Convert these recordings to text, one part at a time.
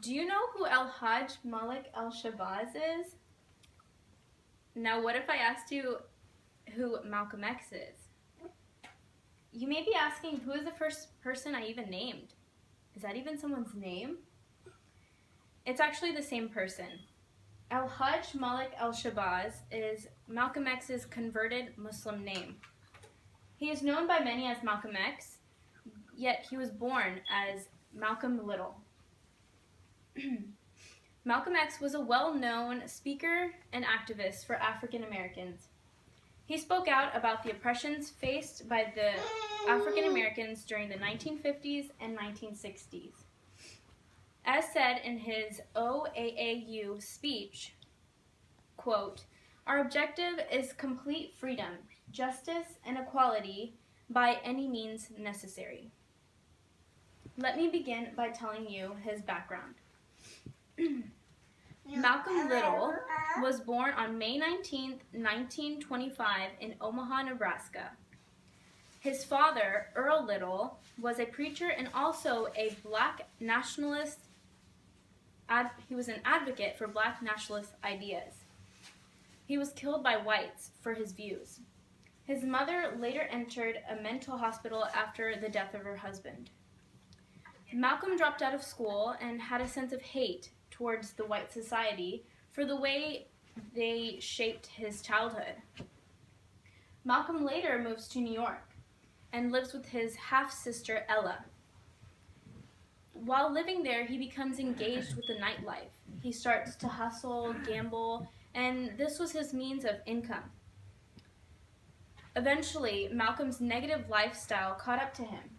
Do you know who Al-Hajj Malik al-Shabazz is? Now, what if I asked you who Malcolm X is? You may be asking, who is the first person I even named? Is that even someone's name? It's actually the same person. Al-Hajj Malik al-Shabazz is Malcolm X's converted Muslim name. He is known by many as Malcolm X, yet he was born as Malcolm Little. Malcolm X was a well-known speaker and activist for African Americans. He spoke out about the oppressions faced by the African Americans during the 1950s and 1960s. As said in his OAAU speech, quote, "Our objective is complete freedom, justice, and equality by any means necessary." Let me begin by telling you his background. Malcolm Little was born on May 19, 1925 in Omaha, Nebraska. His father, Earl Little, was a preacher and also a black nationalist. He was an advocate for black nationalist ideas. He was killed by whites for his views. His mother later entered a mental hospital after the death of her husband. Malcolm dropped out of school and had a sense of hate towards the white society for the way they shaped his childhood. Malcolm later moves to New York and lives with his half-sister Ella. While living there, he becomes engaged with the nightlife. He starts to hustle, gamble, and this was his means of income. Eventually, Malcolm's negative lifestyle caught up to him.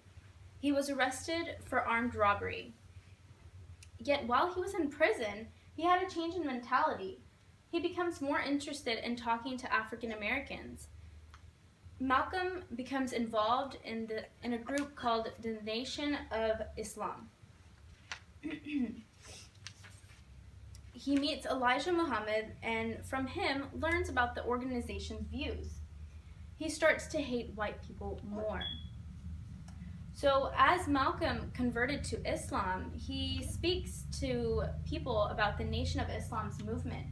He was arrested for armed robbery. Yet while he was in prison, he had a change in mentality. He becomes more interested in talking to African Americans. Malcolm becomes involved in a group called the Nation of Islam. He meets Elijah Muhammad and from him learns about the organization's views. He starts to hate white people more. So as Malcolm converted to Islam, he speaks to people about the Nation of Islam's movement.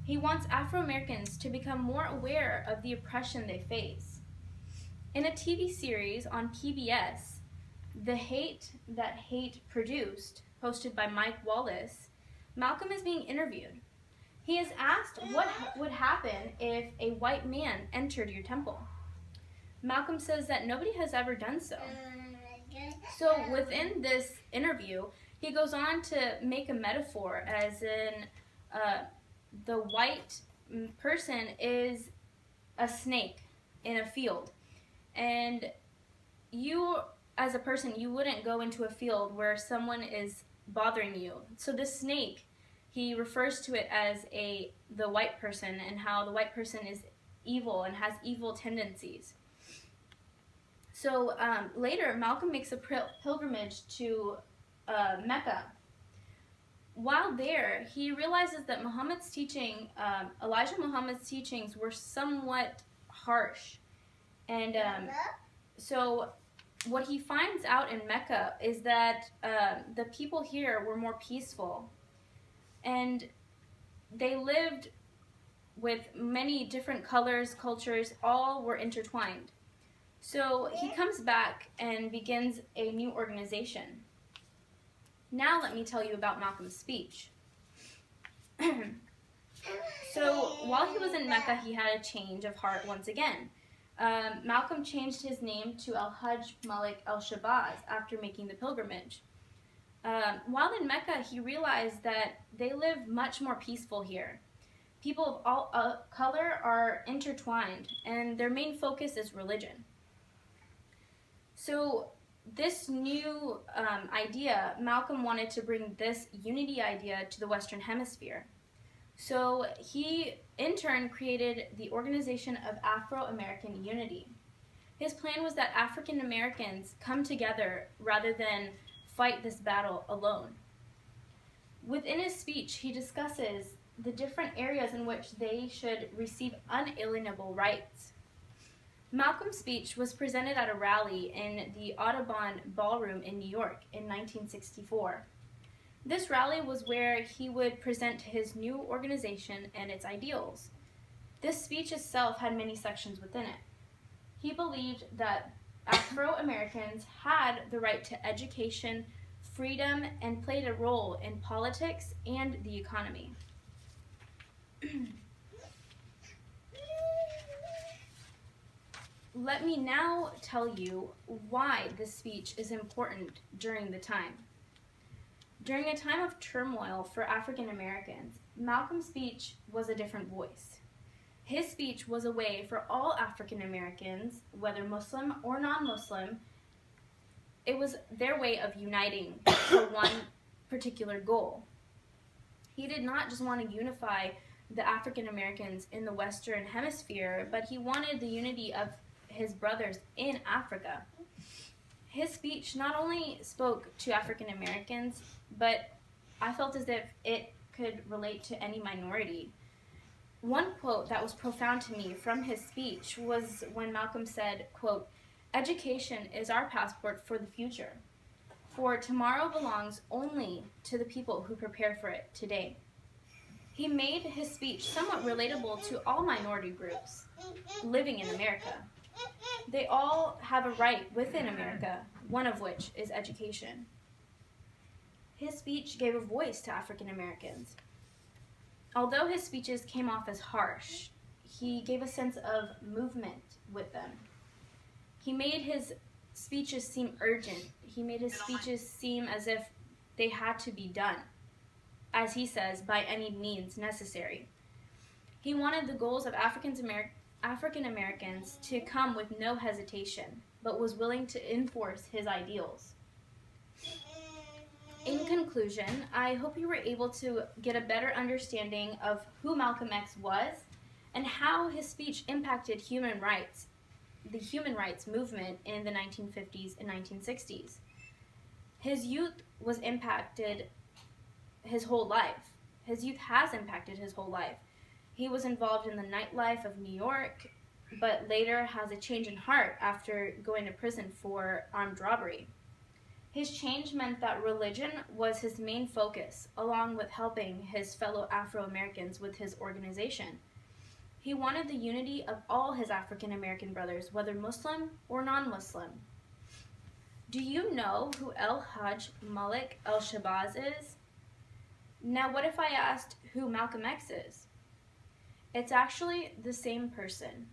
He wants Afro-Americans to become more aware of the oppression they face. In a TV series on PBS, The Hate That Hate Produced, hosted by Mike Wallace, Malcolm is being interviewed. He is asked what would happen if a white man entered your temple. Malcolm says that nobody has ever done so. So within this interview, he goes on to make a metaphor as in the white person is a snake in a field. And you, as a person, you wouldn't go into a field where someone is bothering you. So this snake, he refers to it as the white person and how the white person is evil and has evil tendencies. So later, Malcolm makes a pilgrimage to Mecca. While there, he realizes that Elijah Muhammad's teachings were somewhat harsh. And so what he finds out in Mecca is that the people here were more peaceful. And they lived with many different colors, cultures, all were intertwined. So he comes back and begins a new organization. Now let me tell you about Malcolm's speech. So while he was in Mecca, he had a change of heart once again. Malcolm changed his name to Al-Hajj Malik al-Shabazz after making the pilgrimage. While in Mecca, he realized that they live much more peaceful here. People of all color are intertwined, and their main focus is religion. So this new idea, Malcolm wanted to bring this unity idea to the Western Hemisphere. So he, in turn, created the Organization of Afro-American Unity. His plan was that African Americans come together rather than fight this battle alone. Within his speech, he discusses the different areas in which they should receive unalienable rights. Malcolm's speech was presented at a rally in the Audubon Ballroom in New York in 1964. This rally was where he would present his new organization and its ideals. This speech itself had many sections within it. He believed that Afro-Americans had the right to education, freedom, and played a role in politics and the economy. Let me now tell you why this speech is important during the time. During a time of turmoil for African Americans, Malcolm's speech was a different voice. His speech was a way for all African Americans, whether Muslim or non-Muslim, it was their way of uniting for one particular goal. He did not just want to unify the African Americans in the Western Hemisphere, but he wanted the unity of his brothers in Africa. His speech not only spoke to African Americans, but I felt as if it could relate to any minority. One quote that was profound to me from his speech was when Malcolm said, quote, "Education is our passport for the future, for tomorrow belongs only to the people who prepare for it today." He made his speech somewhat relatable to all minority groups living in America. They all have a right within America, one of which is education. His speech gave a voice to African Americans. Although his speeches came off as harsh, he gave a sense of movement with them. He made his speeches seem urgent. He made his speeches seem as if they had to be done, as he says, by any means necessary. He wanted the goals of African Americans to come with no hesitation, but was willing to enforce his ideals. In conclusion, I hope you were able to get a better understanding of who Malcolm X was and how his speech impacted human rights, the human rights movement in the 1950s and 1960s. His youth was impacted his whole life. His youth has impacted his whole life. He was involved in the nightlife of New York, but later has a change in heart after going to prison for armed robbery. His change meant that religion was his main focus, along with helping his fellow Afro-Americans with his organization. He wanted the unity of all his African American brothers, whether Muslim or non-Muslim. Do you know who El-Hajj Malik El-Shabazz is? Now, what if I asked who Malcolm X is? It's actually the same person.